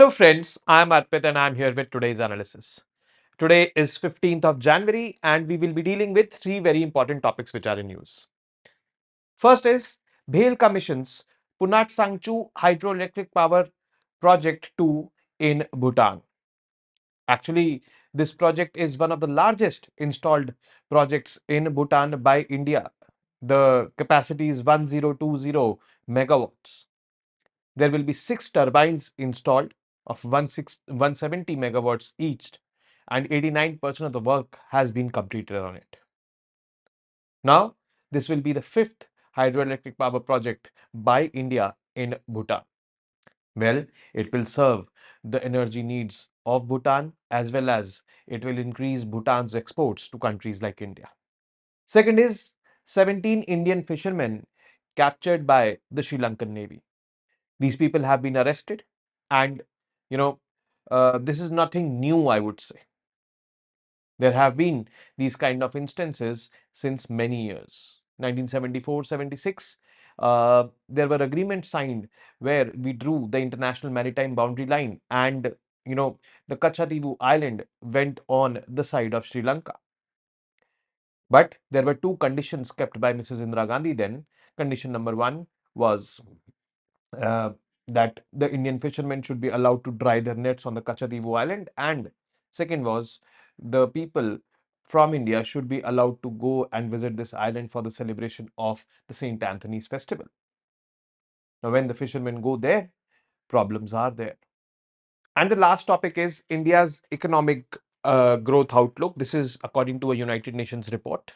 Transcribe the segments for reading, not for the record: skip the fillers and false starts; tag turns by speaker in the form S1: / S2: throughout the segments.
S1: Hello friends, I am Arpit and I am here with today's analysis. Today is 15th of January and we will be dealing with three very important topics which are in news. First is BHEL Commission's Punatsangchhu Hydroelectric Power Project 2 in Bhutan. Actually, this project is one of the largest installed projects in Bhutan by India. The capacity is 1020 megawatts. There will be 6 turbines installed of 170 megawatts each, and 89% of the work has been completed on it. Now, this will be the fifth hydroelectric power project by India in Bhutan. Well, it will serve the energy needs of Bhutan as well as it will increase Bhutan's exports to countries like India. Second is 17 Indian fishermen captured by the Sri Lankan Navy. These people have been arrested, and you know, this is nothing new, I would say. There have been these kind of instances since many years. 1974-76, there were agreements signed where we drew the international maritime boundary line, and the Kachativu island went on the side of Sri Lanka. But there were two conditions kept by Mrs. Indira Gandhi then. Condition number one was uh, that the Indian fishermen should be allowed to dry their nets on the Kachadivu island, and second was the people from India should be allowed to go and visit this island for the celebration of the St. Anthony's festival. Now, when the fishermen go there, problems are there. And the last topic is India's economic growth outlook. This is according to a United Nations report.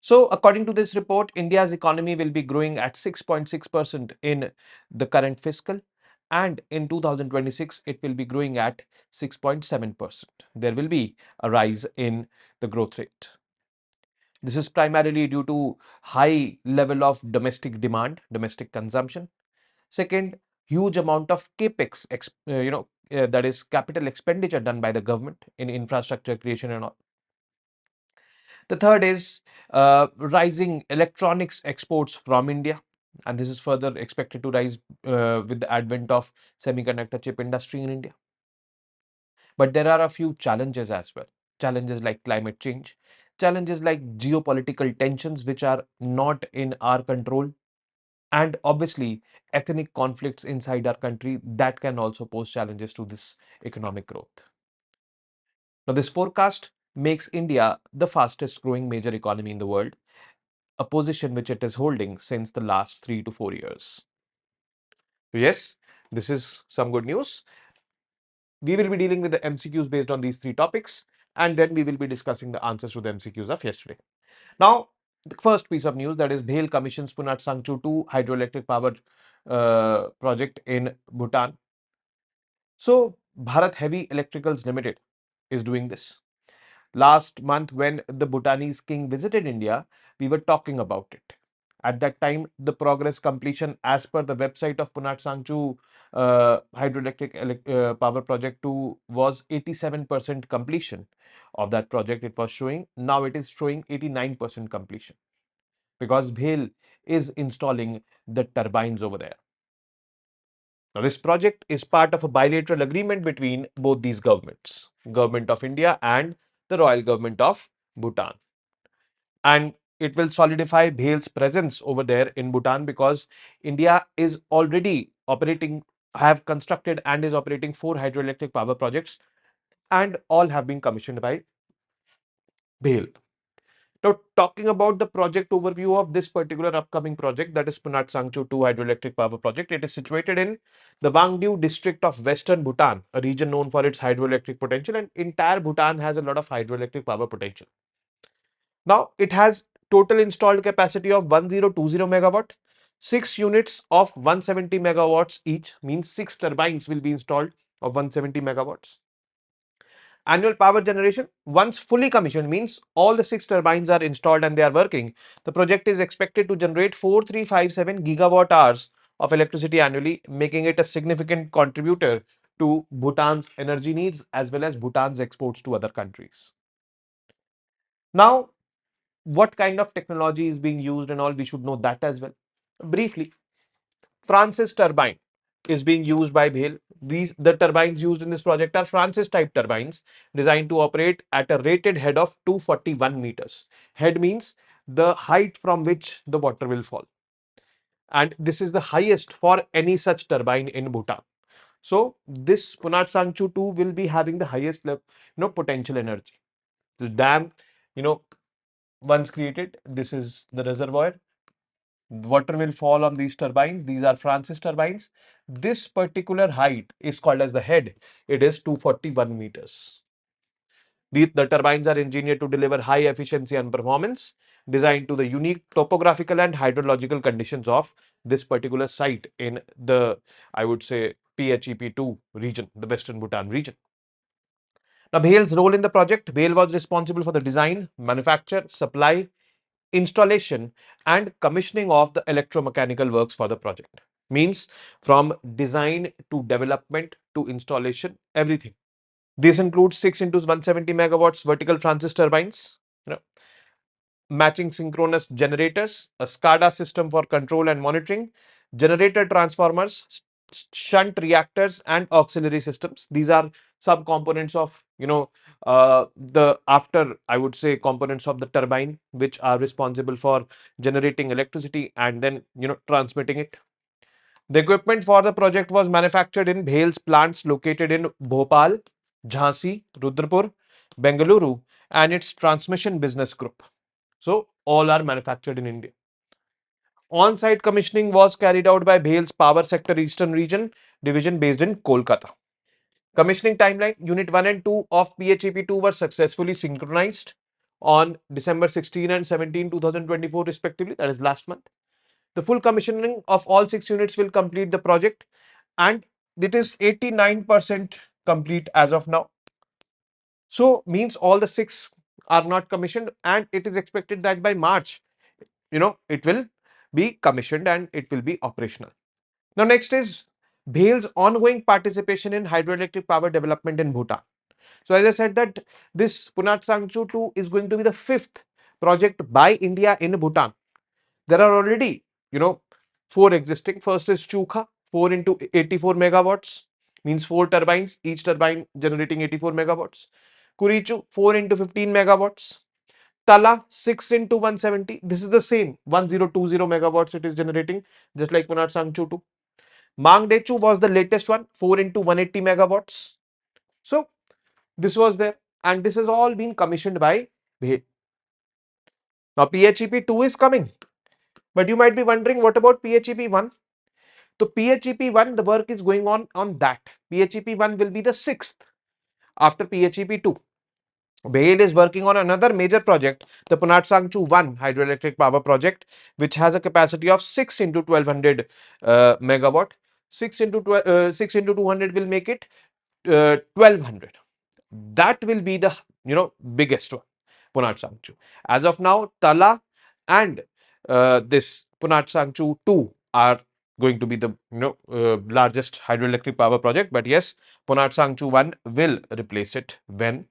S1: So, according to this report, India's economy will be growing at 6.6% in the current fiscal, and in 2026, it will be growing at 6.7%. There will be a rise in the growth rate. This is primarily due to high level of domestic demand, domestic consumption. Second, huge amount of capex, that is capital expenditure done by the government in infrastructure creation and all. The third is rising electronics exports from India, and this is further expected to rise with the advent of semiconductor chip industry in India. But there are a few challenges as well. Challenges like climate change, challenges like geopolitical tensions which are not in our control, and obviously ethnic conflicts inside our country that can also pose challenges to this economic growth. Now, this forecast makes India the fastest growing major economy in the world, a position which it is holding since the last 3 to 4 years. Yes, this is some good news. We will be dealing with the MCQs based on these three topics, and then we will be discussing the answers to the MCQs of yesterday. Now, the first piece of news, that is BHEL Commission's Punatsangchhu 2 hydroelectric power project in Bhutan. So, Bharat Heavy Electricals Limited is doing this. Last month, when the Bhutanese king visited India, we were talking about it. At that time, the progress completion as per the website of Punatsangchhu hydroelectric power project 2 was 87% completion of that project it was showing. Now it is showing 89% completion because BHEL is installing the turbines over there. Now, this project is part of a bilateral agreement between both these governments, Government of India and the Royal Government of Bhutan. And it will solidify BHEL's presence over there in Bhutan because India is already operating, have constructed and is operating 4 hydroelectric power projects, and all have been commissioned by BHEL. Now, talking about the project overview of this particular upcoming project, that is Punatsangchhu 2 hydroelectric power project, it is situated in the Wangdiu district of Western Bhutan, a region known for its hydroelectric potential, and entire Bhutan has a lot of hydroelectric power potential. Now, it has total installed capacity of 1020 megawatt. 6 units of 170 megawatts each, means 6 turbines will be installed of 170 megawatts. Annual power generation, once fully commissioned, means all the 6 turbines are installed and they are working. The project is expected to generate 4357 gigawatt hours of electricity annually, making it a significant contributor to Bhutan's energy needs as well as Bhutan's exports to other countries. Now, what kind of technology is being used and all, we should know that as well. Briefly, France's turbine. is being used by BHEL. The turbines used in this project are Francis type turbines designed to operate at a rated head of 241 meters. Head means the height from which the water will fall. And this is the highest for any such turbine in Bhutan. So this Punatsangchhu 2 will be having the highest level, potential energy. The dam, you know, once created, this is the reservoir. Water will fall on these turbines. These are Francis turbines. This particular height is called as the head. It is 241 meters. The turbines are engineered to deliver high efficiency and performance, designed to the unique topographical and hydrological conditions of this particular site in the, I would say, PHEP2 region, the Western Bhutan region. Now, BHEL's role in the project: BHEL was responsible for the design, manufacture, supply, installation, and commissioning of the electromechanical works for the project. Means from design to development to installation, everything. This includes 6 into 170 megawatts vertical Francis turbines, you know, matching synchronous generators, a SCADA system for control and monitoring, generator transformers, shunt reactors, and auxiliary systems. These are sub components of the after, I would say, components of the turbine, which are responsible for generating electricity and then transmitting it. The equipment for the project was manufactured in BHEL's plants located in Bhopal, Jhansi, Rudrapur, Bengaluru, and its transmission business group. So all are manufactured in India. On-site commissioning was carried out by BHEL's Power Sector Eastern Region division based in Kolkata. Commissioning timeline: Unit 1 and 2 of PHEP2 were successfully synchronized on December 16 and 17, 2024 respectively, that is last month. The full commissioning of all 6 units will complete the project, and it is 89% complete as of now. So means all the 6 are not commissioned, and it is expected that by March, it will be commissioned and it will be operational. Now next is BHEL's ongoing participation in hydroelectric power development in Bhutan. So as I said that this Punatsangchhu 2 is going to be the 5th project by India in Bhutan. There are already, 4 existing. First is Chukha, 4 into 84 megawatts, means 4 turbines, each turbine generating 84 megawatts. Kurichu, 4 into 15 megawatts. Tala, 6 into 170. This is the same, 1020 megawatts it is generating, just like Punatsangchhu 2. Mangdechu was the latest one, 4 into 180 megawatts. So this was there, and this has all been commissioned by BHEL. Now PHEP 2 is coming, but you might be wondering, what about PHEP 1? So PHEP 1, the work is going on that. PHEP 1 will be the 6th after PHEP 2. BHEL is working on another major project, the Punatsangchhu 1 hydroelectric power project, which has a capacity of 6 into 1200 megawatt. 6 into 200 will make it 1200. That will be the biggest one, Punatsangchhu. As of now, Tala and this Punatsangchhu 2 are going to be the largest hydroelectric power project. But yes, Punatsangchhu 1 will replace it when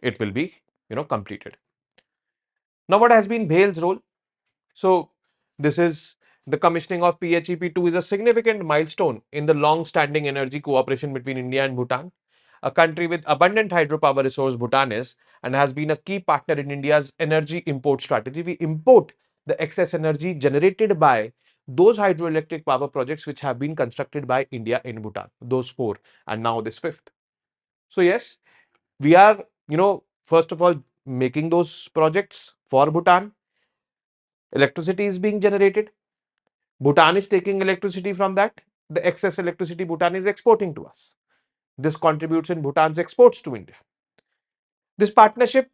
S1: it will be completed. Now, what has been BHEL's role? So this is the commissioning of PHEP2 is a significant milestone in the long-standing energy cooperation between India and Bhutan. A country with abundant hydropower resource, Bhutan is, and has been a key partner in India's energy import strategy. We import the excess energy generated by those hydroelectric power projects which have been constructed by India in Bhutan, those 4, and now this 5th. So yes, we are, first of all, making those projects for Bhutan. Electricity is being generated. Bhutan is taking electricity from that. The excess electricity Bhutan is exporting to us. This contributes in Bhutan's exports to India. This partnership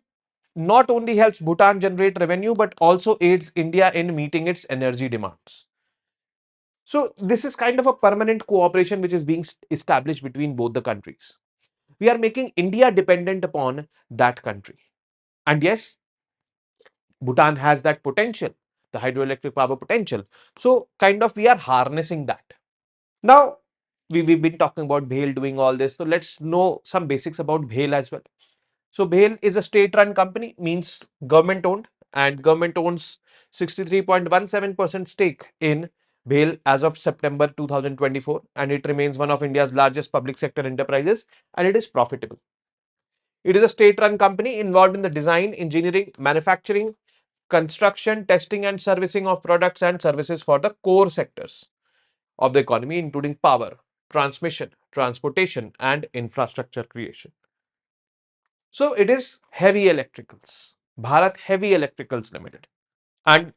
S1: not only helps Bhutan generate revenue, but also aids India in meeting its energy demands. So this is kind of a permanent cooperation which is being established between both the countries. We are making India dependent upon that country. And yes, Bhutan has that potential, the hydroelectric power potential. So kind of we are harnessing that. Now, we've been talking about BHEL doing all this. So let's know some basics about BHEL as well. So BHEL is a state-run company, means government-owned, and government owns 63.17% stake in BHEL as of September 2024, and it remains one of India's largest public sector enterprises, and it is profitable. It is a state-run company involved in the design, engineering, manufacturing, construction, testing and servicing of products and services for the core sectors of the economy, including power, transmission, transportation, and infrastructure creation. So it is Heavy Electricals, Bharat Heavy Electricals Limited. And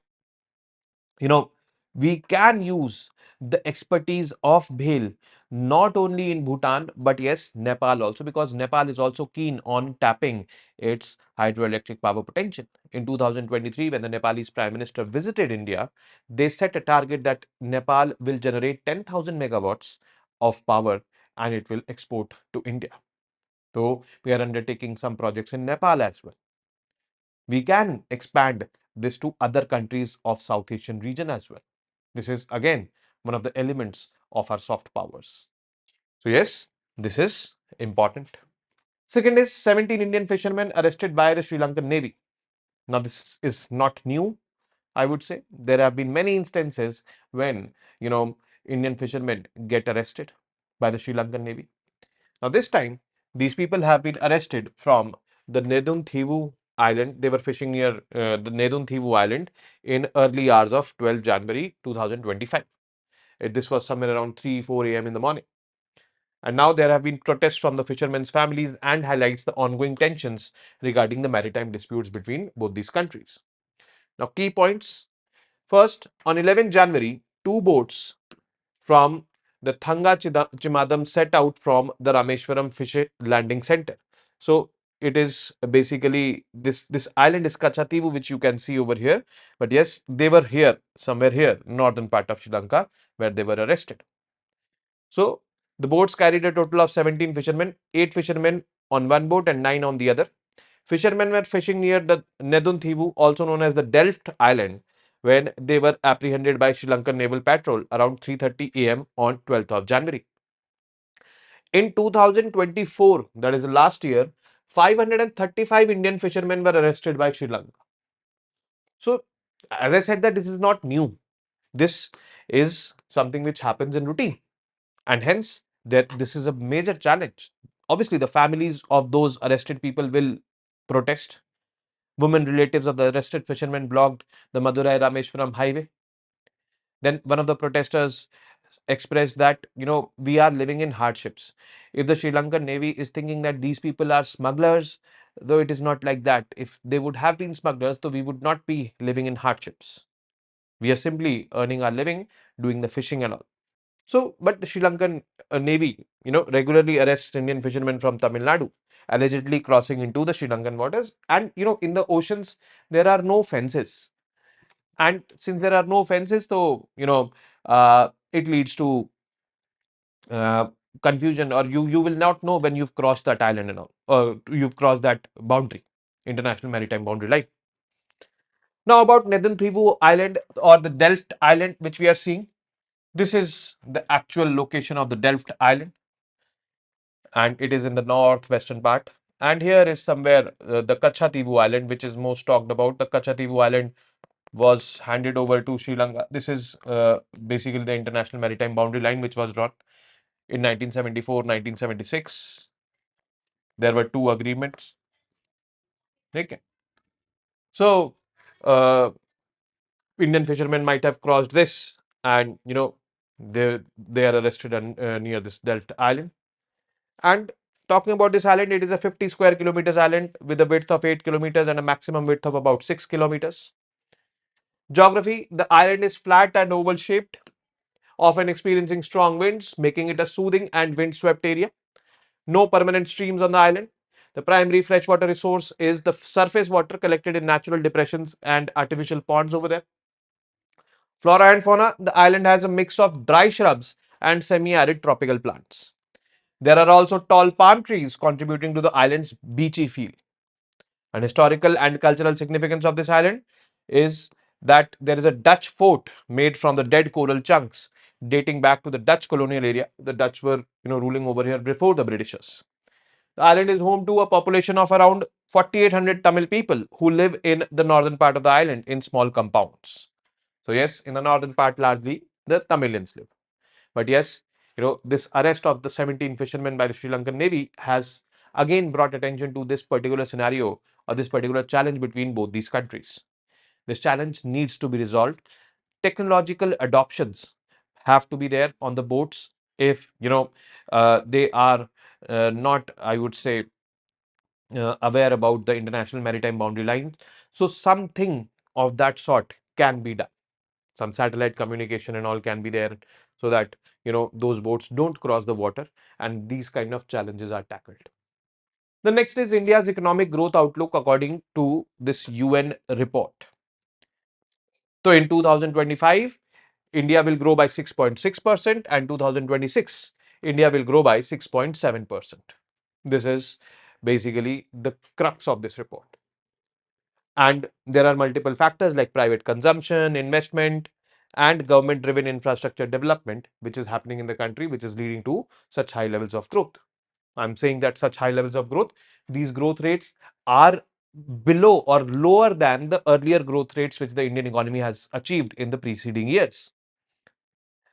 S1: you know, we can use the expertise of BHEL not only in Bhutan but yes, Nepal also, because Nepal is also keen on tapping its hydroelectric power potential. In 2023, when the Nepalese Prime Minister visited India, they set a target that Nepal will generate 10,000 megawatts of power and it will export to India. So we are undertaking some projects in Nepal as well. We can expand this to other countries of South Asian region as well. This is again one of the elements of our soft powers. So yes, this is important. Second is 17 Indian fishermen arrested by the Sri Lankan Navy. Now this is not new, I would say. There have been many instances when, Indian fishermen get arrested by the Sri Lankan Navy. Now this time, these people have been arrested from the Nedun island. They were fishing near the Nedun island in early hours of 12 January 2025. This was somewhere around 3, 4 a.m. in the morning. And now there have been protests from the fishermen's families and highlights the ongoing tensions regarding the maritime disputes between both these countries. Now, key points. First, on 11 January, two boats from the Chimadam set out from the Rameshwaram Fish Landing Center. So it is basically this island is Kachativu, which you can see over here. But yes, they were here, somewhere here, northern part of Sri Lanka, where they were arrested. So the boats carried a total of 17 fishermen, 8 fishermen on one boat and 9 on the other. Fishermen were fishing near the Nedun also known as the Delft Island, when they were apprehended by Sri Lankan Naval Patrol around 3:30 a.m. on 12th of January. In 2024, that is last year, 535 Indian fishermen were arrested by Sri Lanka. So, as I said, that this is not new. This is something which happens in routine, and hence that this is a major challenge. Obviously, the families of those arrested people will protest. Women relatives of the arrested fishermen blocked the Madurai Rameshwaram highway. Then one of the protesters expressed that, we are living in hardships. If the Sri Lankan Navy is thinking that these people are smugglers, though it is not like that. If they would have been smugglers, so we would not be living in hardships. We are simply earning our living, doing the fishing and all. So, but the Sri Lankan Navy, regularly arrests Indian fishermen from Tamil Nadu, allegedly crossing into the Sri Lankan waters. And, in the oceans, there are no fences. And since there are no fences, so, it leads to uh, confusion, or you will not know when you've crossed that island and all, or you've crossed that boundary, international maritime boundary line. Now, about Nedun Island or the Delft Island, which we are seeing. This is the actual location of the Delft Island, and it is in the northwestern part. And here is somewhere the Kachativu Island, which is most talked about. The Kachativu Island was handed over to Sri Lanka. This is basically the international maritime boundary line, which was drawn in 1974, 1976. There were two agreements. Okay. So, uh, Indian fishermen might have crossed this, and they are arrested near this Delft Island. And talking about this island, it is a 50 square kilometers island with a width of 8 kilometers and a maximum width of about 6 kilometers. Geography: the island is flat and oval shaped, often experiencing strong winds, making it a soothing and windswept area. No permanent streams on the island. The primary freshwater resource is the surface water collected in natural depressions and artificial ponds over there. Flora and fauna: the island has a mix of dry shrubs and semi-arid tropical plants. There are also tall palm trees contributing to the island's beachy feel. And historical and cultural significance of this island is that there is a Dutch fort made from the dead coral chunks dating back to the Dutch colonial area. The Dutch were, ruling over here before the Britishers. The island is home to a population of around 4,800 Tamil people who live in the northern part of the island in small compounds. So yes, in the northern part largely the Tamilians live. But yes, this arrest of the 17 fishermen by the Sri Lankan Navy has again brought attention to this particular scenario or this particular challenge between both these countries. This challenge needs to be resolved. Technological adoptions have to be there on the boats. If they are not, I would say, aware about the international maritime boundary line, so something of that sort can be done. Some satellite communication and all can be there, so that those boats don't cross the water and these kind of challenges are tackled. The next is India's economic growth outlook according to this UN report. So in 2025, India will grow by 6.6% and 2026, India will grow by 6.7%. This is basically the crux of this report. And there are multiple factors like private consumption, investment, and government driven infrastructure development, which is happening in the country, which is leading to such high levels of growth. I'm saying that such high levels of growth, these growth rates are below or lower than the earlier growth rates which the Indian economy has achieved in the preceding years.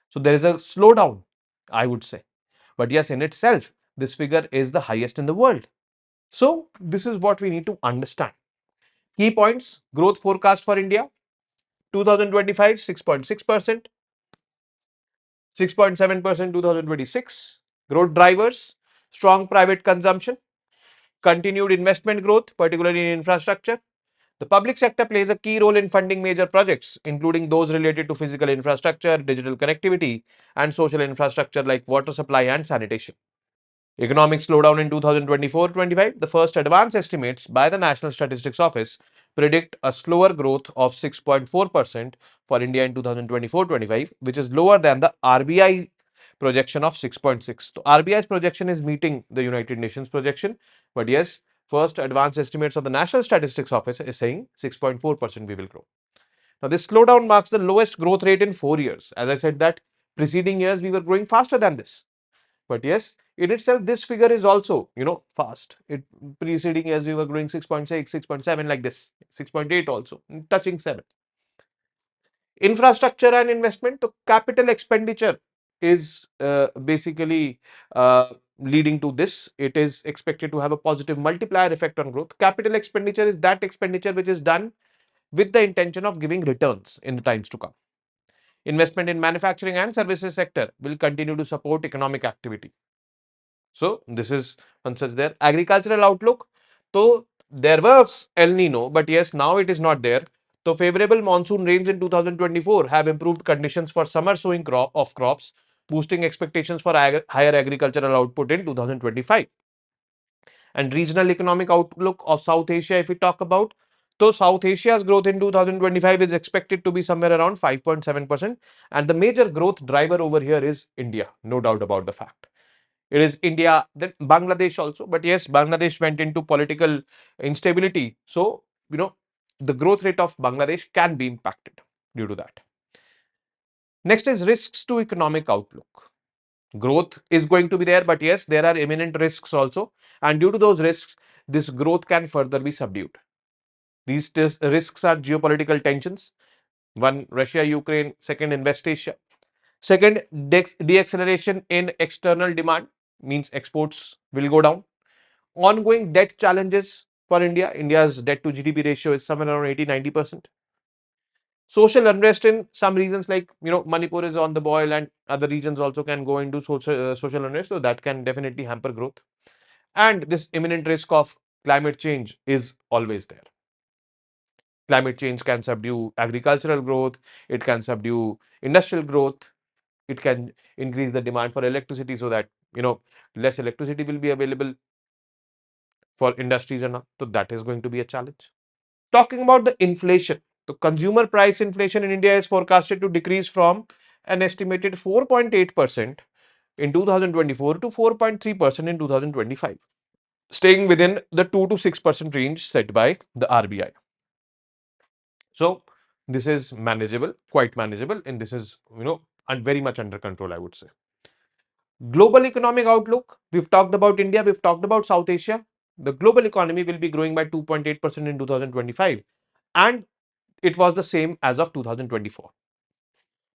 S1: So there is a slowdown, I would say. But yes, in itself, this figure is the highest in the world. So this is what we need to understand. Key points: growth forecast for India 2025 6.6%, 6.7% 2026. Growth drivers: strong private consumption, continued investment growth, particularly in infrastructure. The public sector plays a key role in funding major projects, including those related to physical infrastructure, digital connectivity, and social infrastructure like water supply and sanitation. Economic slowdown in 2024-25, the first advance estimates by the National Statistics Office predict a slower growth of 6.4% for India in 2024-25, which is lower than the RBI projection of 6.6. So RBI's projection is meeting the United Nations projection, but yes, first advanced estimates of the National Statistics Office is saying 6.4% we will grow. Now this slowdown marks the lowest growth rate in 4 years. As I said that preceding years we were growing faster than this. But yes, in itself, this figure is also, fast. It preceding years we were growing 6.6, 6.7 like this, 6.8 also, touching 7. Infrastructure and investment, the capital expenditure is basically leading to this. It is expected to have a positive multiplier effect on growth. Capital expenditure is that expenditure which is done with the intention of giving returns in the times to come. Investment in manufacturing and services sector will continue to support economic activity. So this is one such there. Agricultural outlook. So there was El Nino, but yes, now it is not there. So favorable monsoon rains in 2024 have improved conditions for summer sowing of crops, boosting expectations for higher agricultural output in 2025. And regional economic outlook of South Asia, if we talk about, so South Asia's growth in 2025 is expected to be somewhere around 5.7%. And the major growth driver over here is India, no doubt about the fact. It is India, then Bangladesh also. But yes, Bangladesh went into political instability. So, the growth rate of Bangladesh can be impacted due to that. Next is risks to economic outlook. Growth is going to be there, but yes, there are imminent risks also. And due to those risks, this growth can further be subdued. These risks are geopolitical tensions. One, Russia, Ukraine. Second, in West Asia. Second, deacceleration in external demand, means exports will go down. Ongoing debt challenges for India. India's debt to GDP ratio is somewhere around 80-90%. Social unrest in some regions like Manipur is on the boil, and other regions also can go into social unrest, so that can definitely hamper growth. And this imminent risk of climate change is always there. Climate change can subdue agricultural growth, it can subdue industrial growth, it can increase the demand for electricity, so that less electricity will be available for industries and all. So that is going to be a challenge. Talking about the inflation, the consumer price inflation in India is forecasted to decrease from an estimated 4.8% in 2024 to 4.3% in 2025, staying within the 2 to 6% range set by the RBI. So this is manageable, quite manageable, and this is very much under control, I would say. Global economic outlook, we've talked about India, we've talked about South Asia. The global economy will be growing by 2.8% in 2025, and it was the same as of 2024.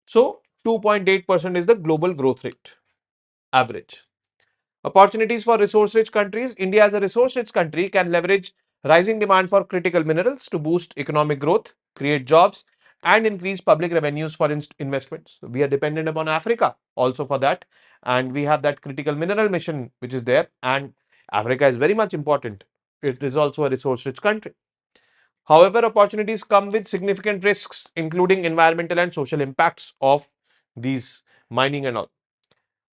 S1: So 2.8% is the global growth rate average. Opportunities for resource-rich countries. India as a resource-rich country can leverage rising demand for critical minerals to boost economic growth, create jobs, and increase public revenues for investments. So we are dependent upon Africa also for that, and we have that critical mineral mission which is there, and Africa is very much important. It is also a resource-rich country. However, opportunities come with significant risks, including environmental and social impacts of these mining and all.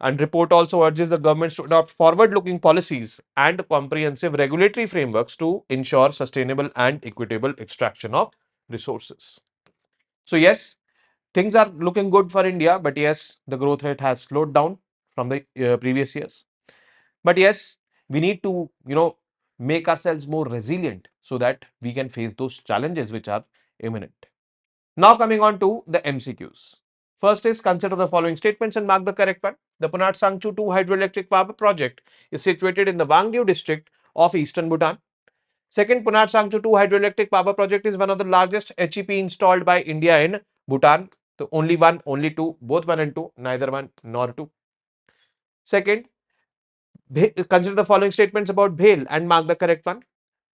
S1: And report also urges the governments to adopt forward-looking policies and comprehensive regulatory frameworks to ensure sustainable and equitable extraction of resources. So yes, things are looking good for India, but yes, the growth rate has slowed down from the previous years. But yes, we need to, make ourselves more resilient so that we can face those challenges which are imminent. Now coming on to the MCQs. First is consider the following statements and mark the correct one. The Punatsangchhu 2 hydroelectric power project is situated in the Wangdiu district of eastern Bhutan. Second, Punatsangchhu 2 hydroelectric power project is one of the largest HEP installed by India in Bhutan. The only one, only two, both one and two, neither one nor two. Second, consider the following statements about BHEL and mark the correct one.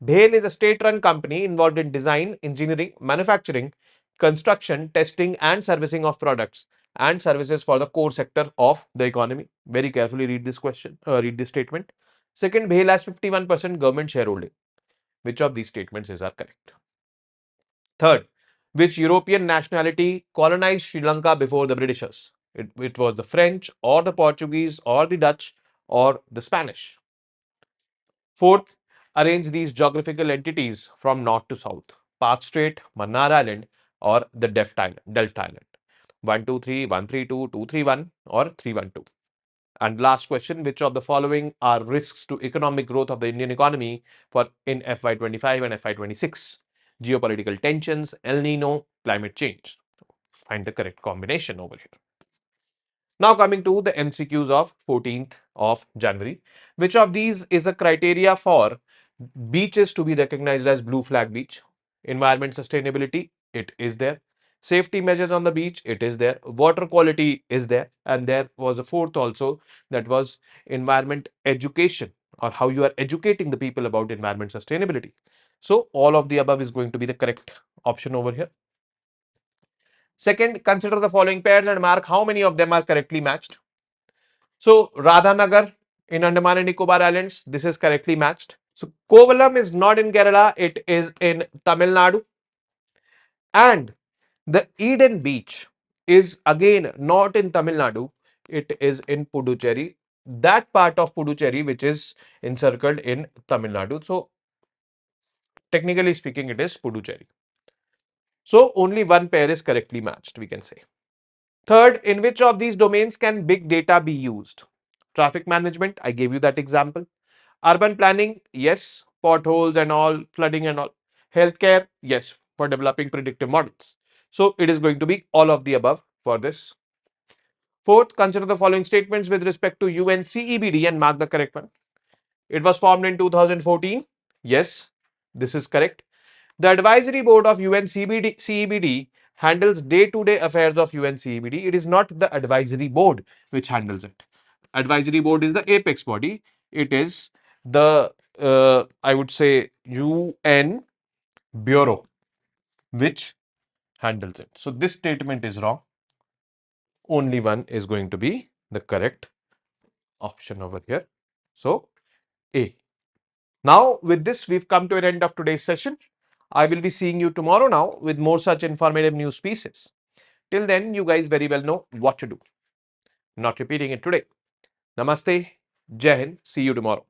S1: BHEL is a state-run company involved in design, engineering, manufacturing, construction, testing and servicing of products and services for the core sector of the economy. Very carefully read this question, read this statement. Second, BHEL has 51% government shareholding. Which of these statements are correct? Third, which European nationality colonized Sri Lanka before the Britishers? It was the French or the Portuguese or the Dutch or the Spanish. Fourth, arrange these geographical entities from north to south. Park Strait, Mannar Island or the Delft Island. 1, 2, 3, 1, 3, 2, 2, 3, 1 or 3, 1, 2. And last question, which of the following are risks to economic growth of the Indian economy for in FY25 and FY26? Geopolitical tensions, El Nino, climate change. Find the correct combination over here. Now coming to the MCQs of 14th of January. Which of these is a criteria for beaches to be recognized as blue flag beach? Environment sustainability, it is there. Safety measures on the beach, it is there. Water quality is there. And there was a fourth also, that was environment education, or how you are educating the people about environment sustainability. So all of the above is going to be the correct option over here. Second, consider the following pairs and mark how many of them are correctly matched. So Radhanagar in Andaman and Nicobar Islands, this is correctly matched. So Kovalam is not in Kerala, it is in Tamil Nadu. And the Eden Beach is again not in Tamil Nadu, it is in Puducherry. That part of Puducherry which is encircled in Tamil Nadu. So technically speaking, it is Puducherry. So only one pair is correctly matched, we can say. Third, in which of these domains can big data be used? Traffic management, I gave you that example. Urban planning, yes. Potholes and all, flooding and all. Healthcare, yes, for developing predictive models. So it is going to be all of the above for this. Fourth, consider the following statements with respect to UNCEBD and mark the correct one. It was formed in 2014. Yes, this is correct. The advisory board of UNCEBD handles day-to-day affairs of UNCEBD. It is not the advisory board which handles it. Advisory board is the apex body. It is the, I would say, UN bureau which handles it. So this statement is wrong. Only one is going to be the correct option over here. So A. Now with this, we've come to an end of today's session. I will be seeing you tomorrow now with more such informative news pieces. Till then, you guys very well know what to do. Not repeating it today. Namaste, Jai Hind, see you tomorrow.